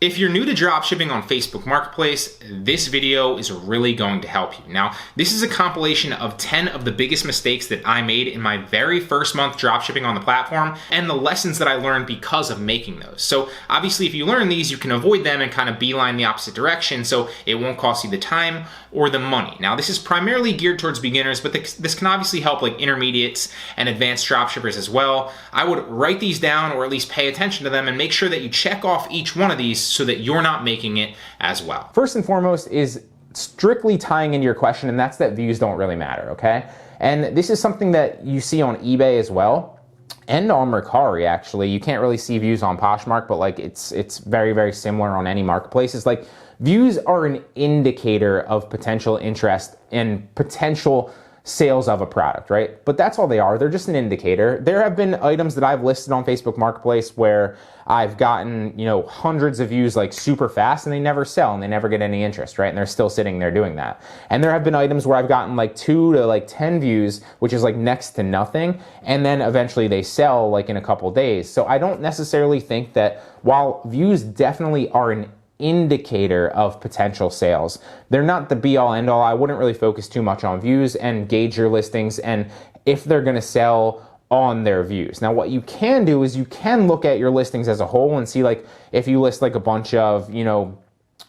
If you're new to dropshipping on Facebook Marketplace, this video is really going to help you. Now, this is a compilation of 10 of the biggest mistakes that I made in my very first month dropshipping on the platform and the lessons that I learned because of making those. So obviously, if you learn these, you can avoid them and kind of beeline the opposite direction so it won't cost you the time or the money. Now, this is primarily geared towards beginners, but this can obviously help like intermediates and advanced dropshippers as well. I would write these down or at least pay attention to them and make sure that you check off each one of these so that you're not making it as well. First and foremost is strictly tying into your question, and that's that views don't really matter, okay? And this is something that you see on eBay as well, and on Mercari actually. You can't really see views on Poshmark, but like it's very, very similar on any marketplaces. Like views are an indicator of potential interest and potential sales of a product, right? But that's all they are. They're just an indicator. There have been items that I've listed on Facebook Marketplace where I've gotten, hundreds of views like super fast and they never sell and they never get any interest, right? And they're still sitting there doing that. And there have been items where I've gotten like 2 to like 10 views, which is like next to nothing. And then eventually they sell like in a couple days. So I don't necessarily think that while views definitely are an indicator of potential sales, they're not the be all end all. I wouldn't really focus too much on views and gauge your listings and if they're going to sell on their views. Now, what you can do is you can look at your listings as a whole and see like if you list like a bunch of,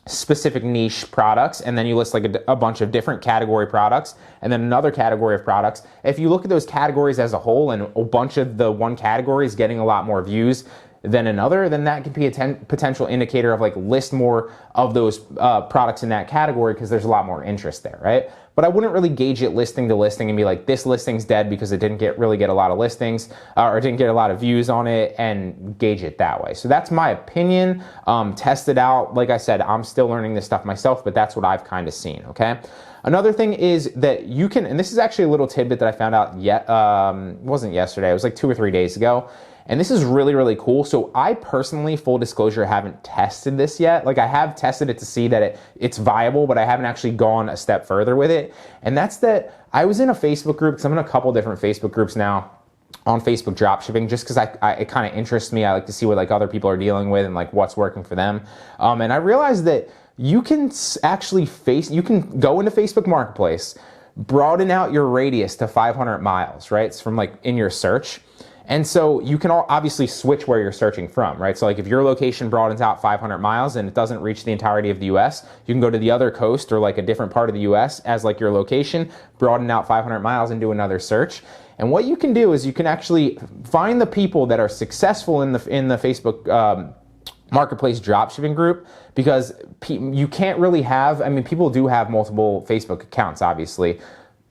specific niche products and then you list like a bunch of different category products and then another category of products. If you look at those categories as a whole and a bunch of the one category is getting a lot more views than another, then that could be a potential indicator of like list more of those products in that category because there's a lot more interest there, right? But I wouldn't really gauge it listing to listing and be like, this listing's dead because it didn't really get a lot of listings or it didn't get a lot of views on it, and gauge it that way. So that's my opinion. Test it out. Like I said, I'm still learning this stuff myself, but that's what I've kind of seen, okay? Another thing is that you can, and this is actually a little tidbit that I found out it wasn't yesterday, it was like 2 or 3 days ago. And this is really, really cool. So I personally, full disclosure, haven't tested this yet. Like I have tested it to see that it's viable, but I haven't actually gone a step further with it. And that's that I was in a Facebook group, because I'm in a couple different Facebook groups now on Facebook dropshipping, just because it kind of interests me. I like to see what like other people are dealing with and like what's working for them. And I realized that you can actually you can go into Facebook Marketplace, broaden out your radius to 500 miles, right? It's from like in your search. And so you can obviously switch where you're searching from, right? So like if your location broadens out 500 miles and it doesn't reach the entirety of the US, you can go to the other coast or like a different part of the US as like your location, broaden out 500 miles and do another search. And what you can do is you can actually find the people that are successful in the Facebook Marketplace dropshipping group, because you can't really have, people do have multiple Facebook accounts, obviously,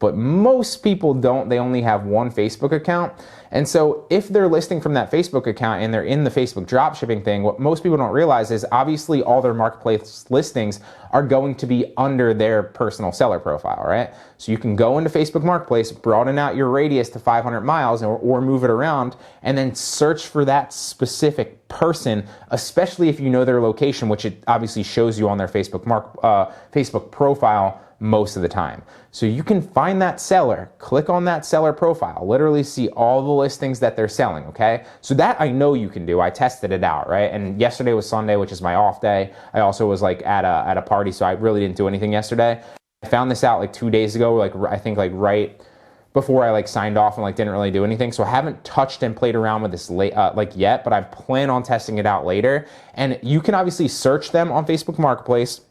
but most people don't. They only have one Facebook account. And so if they're listing from that Facebook account and they're in the Facebook dropshipping thing, what most people don't realize is obviously all their marketplace listings are going to be under their personal seller profile, right? So you can go into Facebook Marketplace, broaden out your radius to 500 miles or move it around, and then search for that specific person, especially if you know their location, which it obviously shows you on their Facebook profile most of the time. So you can find that seller, click on that seller profile, literally see all the listings that they're selling, okay? So that I know you can do. I tested it out, right? And yesterday was Sunday, which is my off day. I also was like at a party, so I really didn't do anything yesterday. I found this out like 2 days ago, like I think like right before I like signed off and like didn't really do anything. So I haven't touched and played around with this yet, but I plan on testing it out later. And you can obviously search them on Facebook Marketplace,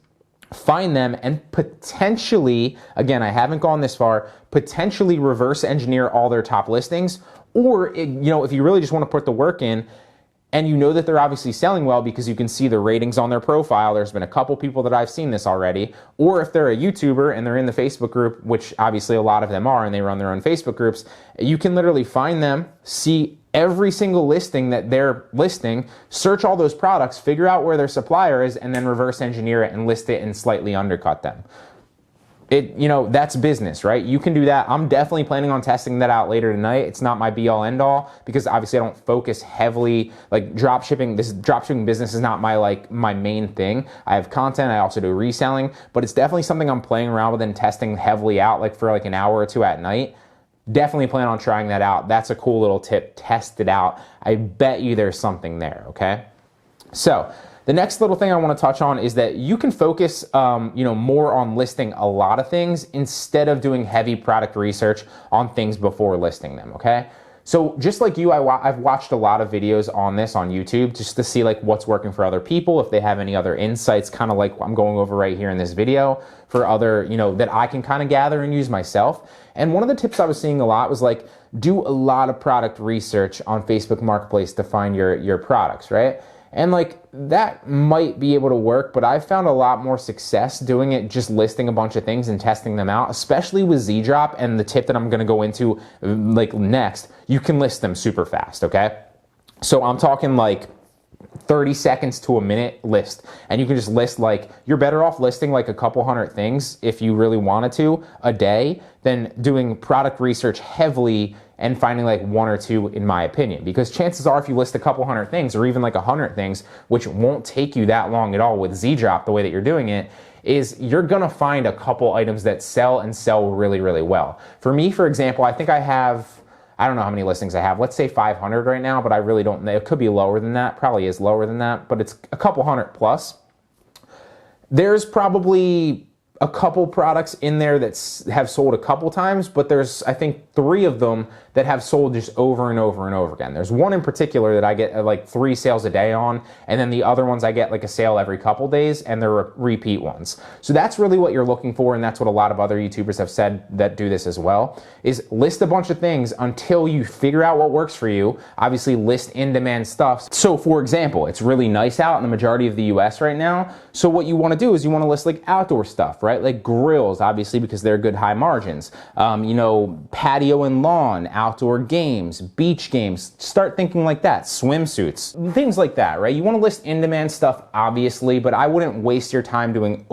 find them, and potentially, again, I haven't gone this far, potentially reverse engineer all their top listings. Or, if you really just want to put the work in and you know that they're obviously selling well because you can see the ratings on their profile. There's been a couple people that I've seen this already. Or if they're a YouTuber and they're in the Facebook group, which obviously a lot of them are, and they run their own Facebook groups, you can literally find them, see every single listing that they're listing, search all those products, figure out where their supplier is, and then reverse engineer it and list it and slightly undercut them. That's business, right? You can do that. I'm definitely planning on testing that out later tonight. It's not my be all end all because obviously I don't focus heavily, like dropshipping. This dropshipping business is not my main thing. I have content. I also do reselling, but it's definitely something I'm playing around with and testing heavily out, like for like an hour or two at night. Definitely plan on trying that out. That's a cool little tip. Test it out. I bet you there's something there, okay? So The next little thing I want to touch on is that you can focus, more on listing a lot of things instead of doing heavy product research on things before listing them, okay? So just like you, I've watched a lot of videos on this on YouTube just to see like what's working for other people, if they have any other insights, kind of like I'm going over right here in this video for other, that I can kind of gather and use myself. And one of the tips I was seeing a lot was like, do a lot of product research on Facebook Marketplace to find your products, right? And like that might be able to work, but I've found a lot more success doing it just listing a bunch of things and testing them out, especially with Z-Drop. And the tip that I'm going to go into like next, you can list them super fast, okay? So I'm talking like 30 seconds to a minute list, and you can just list like, you're better off listing like a couple hundred things if you really wanted to a day than doing product research heavily and finding like one or two, in my opinion. Because chances are if you list a couple hundred things or even like 100 things, which won't take you that long at all with Z-Drop the way that you're doing it, is you're gonna find a couple items that sell and sell really, really well. For me, for example, I think I don't know how many listings I have. Let's say 500 right now, but I really don't know. It could be lower than that, probably is lower than that, but it's a couple hundred plus. There's probably a couple products in there that have sold a couple times, but there's, I think, 3 of them that have sold just over and over and over again. There's one in particular that I get like 3 sales a day on, and then the other ones I get like a sale every couple days, and they're repeat ones. So that's really what you're looking for, and that's what a lot of other YouTubers have said that do this as well, is list a bunch of things until you figure out what works for you. Obviously, list in-demand stuff. So for example, it's really nice out in the majority of the US right now, so what you want to do is you want to list like outdoor stuff, right? Like grills, obviously, because they're good high margins. Patio and lawn, outdoor games, beach games. Start thinking like that. Swimsuits, things like that, right? You want to list in-demand stuff, obviously, but I wouldn't waste your time doing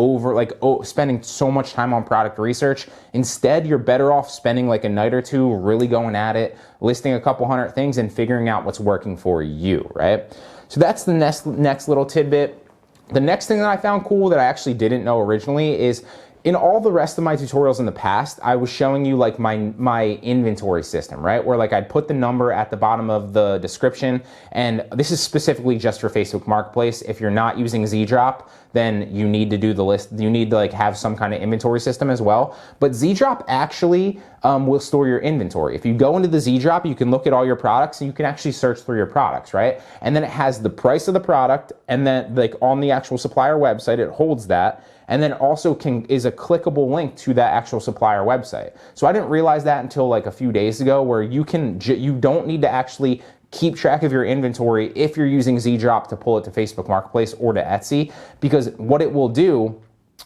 spending so much time on product research. Instead, you're better off spending like a night or two really going at it, listing a couple hundred things and figuring out what's working for you, right? So that's the next little tidbit. The next thing that I found cool that I actually didn't know originally is in all the rest of my tutorials in the past, I was showing you like my inventory system, right? Where like I'd put the number at the bottom of the description, and this is specifically just for Facebook Marketplace. If you're not using Z-Drop, then you need to do the list. You need to like have some kind of inventory system as well. But Z-Drop actually will store your inventory. If you go into the Z-Drop, you can look at all your products and you can actually search through your products, right? And then it has the price of the product, and then like on the actual supplier website, it holds that. And then also is a clickable link to that actual supplier website. So I didn't realize that until like a few days ago, where you don't need to actually keep track of your inventory if you're using Z-Drop to pull it to Facebook Marketplace or to Etsy, because what it will do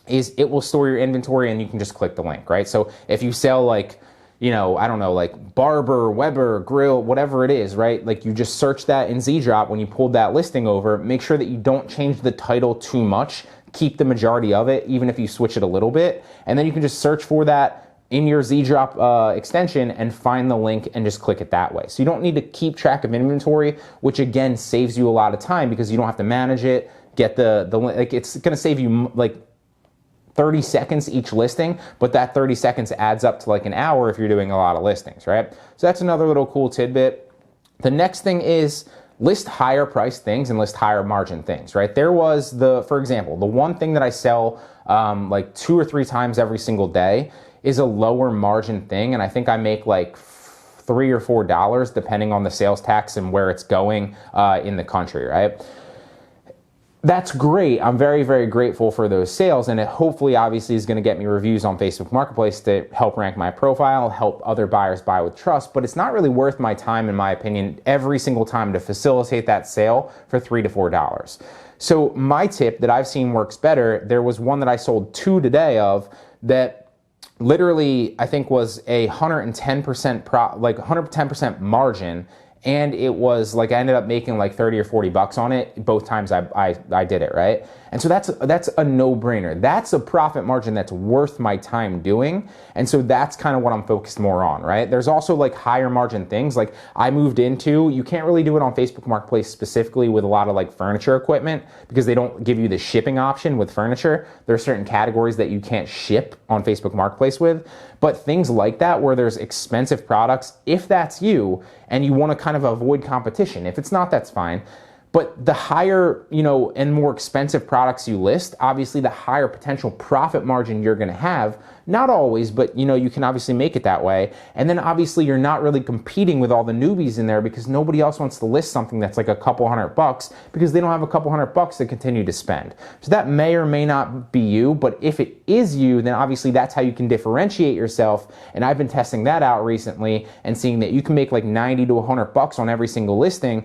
is it will store your inventory and you can just click the link, right? So if you sell like, like Barber, Weber, Grill, whatever it is, right? Like you just search that in Z-Drop when you pulled that listing over. Make sure that you don't change the title too much. Keep the majority of it, even if you switch it a little bit. And then you can just search for that in your Z-Drop extension and find the link and just click it that way. So you don't need to keep track of inventory, which again saves you a lot of time because you don't have to manage it, get the like it's gonna save you like 30 seconds each listing, but that 30 seconds adds up to like an hour if you're doing a lot of listings, right? So that's another little cool tidbit. The next thing is list higher priced things and list higher margin things, right? There was for example, the one thing that I sell like 2 or 3 times every single day is a lower margin thing. And I think I make like $3 or $4 depending on the sales tax and where it's going in the country, right? That's great. I'm very, very grateful for those sales, and it hopefully obviously is going to get me reviews on Facebook Marketplace to help rank my profile, help other buyers buy with trust, but it's not really worth my time, in my opinion, every single time to facilitate that sale for $3 to $4. So my tip that I've seen works better, there was one that I sold 2 today of that literally I think was a 110% margin. And it was like, I ended up making like 30 or 40 bucks on it both times I did it, right? And so that's a no-brainer. That's a profit margin that's worth my time doing. And so that's kind of what I'm focused more on, right? There's also like higher margin things like I moved into, you can't really do it on Facebook Marketplace specifically with a lot of like furniture equipment because they don't give you the shipping option with furniture. There are certain categories that you can't ship on Facebook Marketplace with. But things like that where there's expensive products, if that's you and you want to kind of avoid competition, if it's not, that's fine. But the higher, and more expensive products you list, obviously the higher potential profit margin you're going to have. Not always, but you can obviously make it that way. And then obviously you're not really competing with all the newbies in there because nobody else wants to list something that's like a couple $100 because they don't have a couple $100 to continue to spend. So that may or may not be you, but if it is you, then obviously that's how you can differentiate yourself. And I've been testing that out recently and seeing that you can make like 90 to $100 on every single listing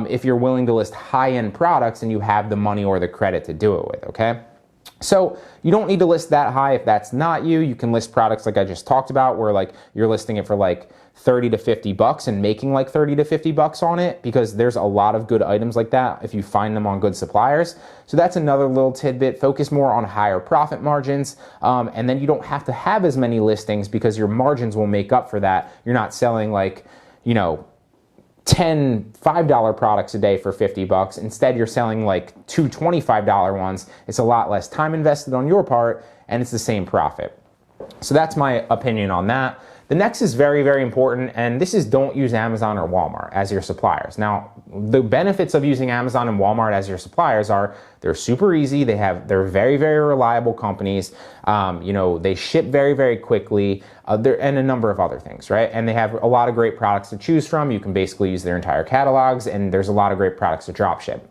if you're willing to list high-end products and you have the money or the credit to do it with, okay? So you don't need to list that high if that's not you. You can list products like I just talked about where like you're listing it for like 30 to 50 bucks and making like 30 to 50 bucks on it because there's a lot of good items like that if you find them on good suppliers. So that's another little tidbit. Focus more on higher profit margins and then you don't have to have as many listings because your margins will make up for that. You're not selling like, 10 $5 products a day for 50 bucks. Instead, you're selling like two $25 ones. It's a lot less time invested on your part and it's the same profit. So that's my opinion on that. The next is very, very important, and this is don't use Amazon or Walmart as your suppliers. Now, the benefits of using Amazon and Walmart as your suppliers are they're super easy. They're very, very reliable companies. They ship very, very quickly, and a number of other things, right? And they have a lot of great products to choose from. You can basically use their entire catalogs, and there's a lot of great products to drop ship.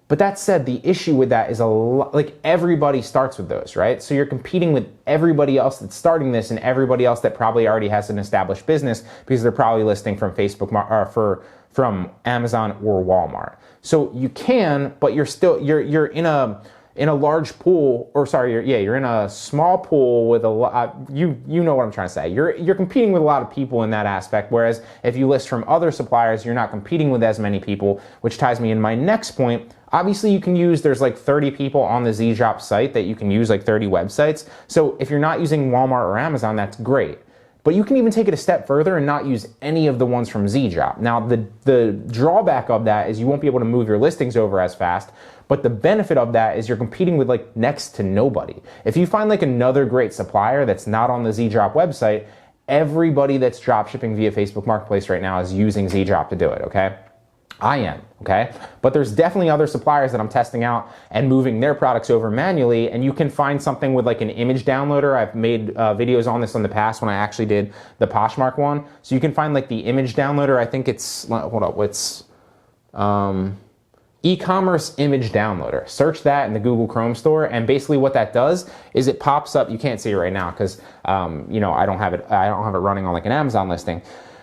But that said, the issue with that is like everybody starts with those, right? So you're competing with everybody else that's starting this and everybody else that probably already has an established business because they're probably listing from from Amazon or Walmart. So you can, but you're in a large pool, you're in a small pool with a lot. You know what I'm trying to say. You're competing with a lot of people in that aspect. Whereas if you list from other suppliers, you're not competing with as many people, which ties me in my next point. Obviously, you can use, there's like 30 people on the Z-Drop site that you can use, like 30 websites. So if you're not using Walmart or Amazon, that's great. But you can even take it a step further and not use any of the ones from Z-Drop. Now, the drawback of that is you won't be able to move your listings over as fast. But the benefit of that is you're competing with like next to nobody. If you find like another great supplier that's not on the Z-Drop website, everybody that's drop shipping via Facebook Marketplace right now is using Z-Drop to do it, okay? I am, okay? But there's definitely other suppliers that I'm testing out and moving their products over manually, and you can find something with like an image downloader. I've made videos on this in the past when I actually did the Poshmark one. So you can find like the image downloader. I think it's, e-commerce image downloader. Search that in the Google Chrome store, and basically what that does is it pops up. You can't see it right now because I don't have it running on like an Amazon listing.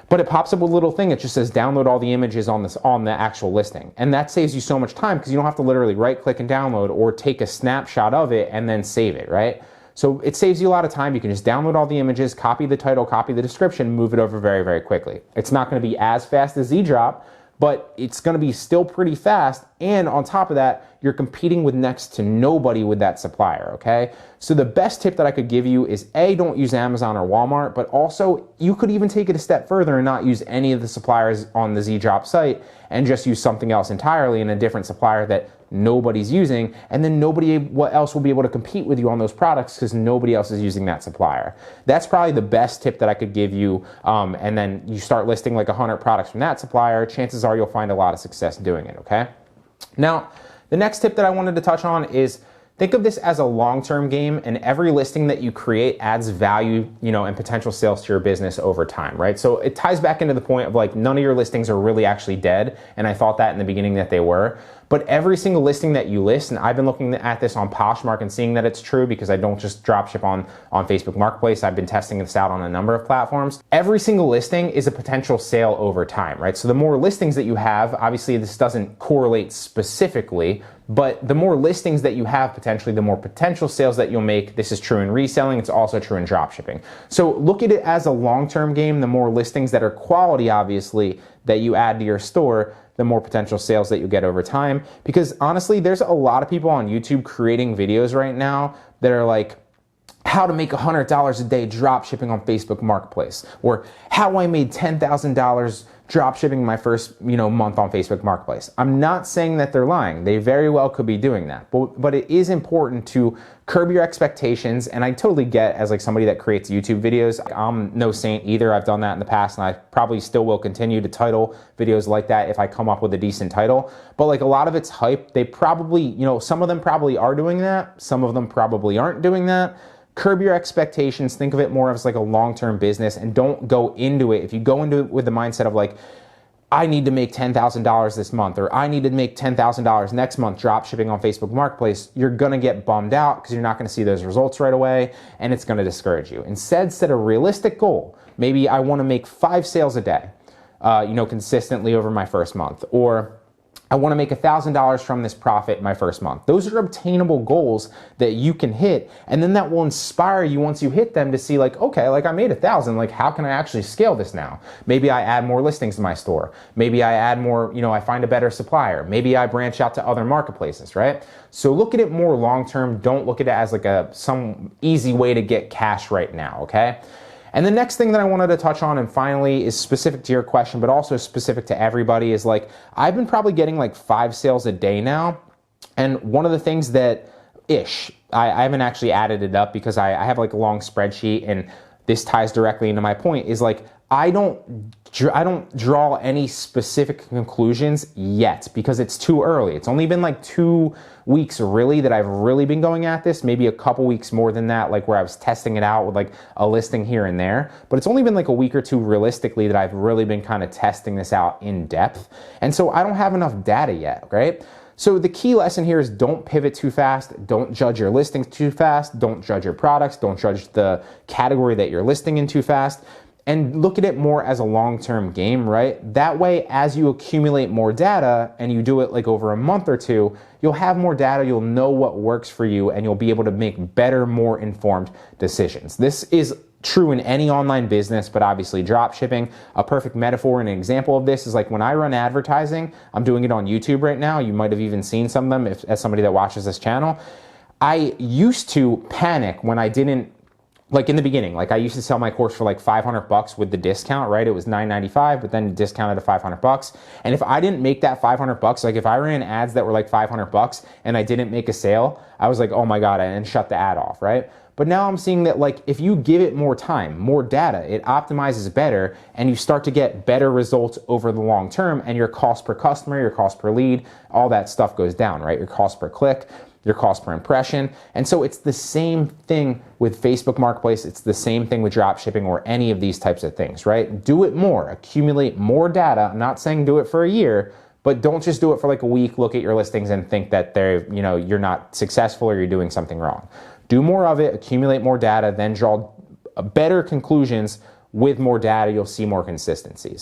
But it pops up with a little thing. It just says download all the images on the actual listing. And that saves you so much time because you don't have to literally right click and download or take a snapshot of it and then save it, right? So it saves you a lot of time. You can just download all the images, copy the title, copy the description, move it over very, very quickly. It's not going to be as fast as Z-Drop, but it's going to be still pretty fast. And on top of that, you're competing with next to nobody with that supplier, okay? So the best tip that I could give you is A, don't use Amazon or Walmart, but also you could even take it a step further and not use any of the suppliers on the Z-Drop site and just use something else entirely in a different supplier that nobody's using, and then nobody else will be able to compete with you on those products because nobody else is using that supplier. That's probably the best tip that I could give you, and then you start listing like 100 products from that supplier, chances are you'll find a lot of success doing it, okay? Now, the next tip that I wanted to touch on is think of this as a long-term game, and every listing that you create adds value, and potential sales to your business over time, right? So it ties back into the point of like none of your listings are really actually dead, and I thought that in the beginning that they were. But every single listing that you list, and I've been looking at this on Poshmark and seeing that it's true because I don't just drop ship on Facebook Marketplace. I've been testing this out on a number of platforms. Every single listing is a potential sale over time, right? So the more listings that you have, obviously this doesn't correlate specifically, but the more listings that you have potentially, the more potential sales that you'll make. This is true in reselling. It's also true in drop shipping. So look at it as a long-term game. The more listings that are quality, obviously, that you add to your store, the more potential sales that you get over time. Because honestly, there's a lot of people on YouTube creating videos right now that are like, how to make $100 a day drop shipping on Facebook Marketplace, or how I made $10,000 drop shipping my first, month on Facebook Marketplace. I'm not saying that they're lying. They very well could be doing that. But it is important to curb your expectations. And I totally get, as like somebody that creates YouTube videos, I'm no saint either. I've done that in the past, and I probably still will continue to title videos like that if I come up with a decent title. But like a lot of it's hype. They probably, some of them probably are doing that. Some of them probably aren't doing that. Curb your expectations. Think of it more as like a long-term business, and don't go into it. If you go into it with the mindset of like, I need to make $10,000 this month, or I need to make $10,000 next month drop shipping on Facebook Marketplace, you're gonna get bummed out because you're not gonna see those results right away, and it's gonna discourage you. Instead, set a realistic goal. Maybe I wanna make 5 sales a day, consistently over my first month, or I want to make $1,000 from this profit my first month. Those are obtainable goals that you can hit, and then that will inspire you once you hit them to see like, okay, like I made 1,000, like how can I actually scale this now? Maybe I add more listings to my store. Maybe I add more, I find a better supplier. Maybe I branch out to other marketplaces, right? So look at it more long-term. Don't look at it as like some easy way to get cash right now, okay? And the next thing that I wanted to touch on, and finally is specific to your question, but also specific to everybody, is like, I've been probably getting like 5 sales a day now. And one of the things that I haven't actually added it up because I have like a long spreadsheet, and this ties directly into my point, is like, I don't draw any specific conclusions yet because it's too early. It's only been like 2 weeks really that I've really been going at this, maybe a couple weeks more than that, like where I was testing it out with like a listing here and there. But it's only been like a week or two realistically that I've really been kind of testing this out in depth. And so I don't have enough data yet, right? So the key lesson here is don't pivot too fast. Don't judge your listings too fast. Don't judge your products. Don't judge the category that you're listing in too fast. And look at it more as a long-term game, right? That way, as you accumulate more data and you do it like over a month or two, you'll have more data, you'll know what works for you, and you'll be able to make better, more informed decisions. This is true in any online business, but obviously drop shipping. A perfect metaphor and an example of this is like when I run advertising, I'm doing it on YouTube right now. You might have even seen some of them as somebody that watches this channel. I used to panic when I didn't, like in the beginning, like I used to sell my course for like $500 with the discount, right? It was $9.95, but then discounted to $500. And if I didn't make that $500, like if I ran ads that were like $500 and I didn't make a sale, I was like, oh my God, and shut the ad off, right? But now I'm seeing that like if you give it more time, more data, it optimizes better, and you start to get better results over the long term, and your cost per customer, your cost per lead, all that stuff goes down, right? Your cost per click, your cost per impression. And so it's the same thing with Facebook Marketplace. It's the same thing with drop shipping or any of these types of things, right? Do it more, accumulate more data. I'm not saying do it for a year, but don't just do it for like a week, look at your listings and think that you're not successful or you're doing something wrong. Do more of it, accumulate more data, then draw better conclusions with more data. You'll see more consistencies.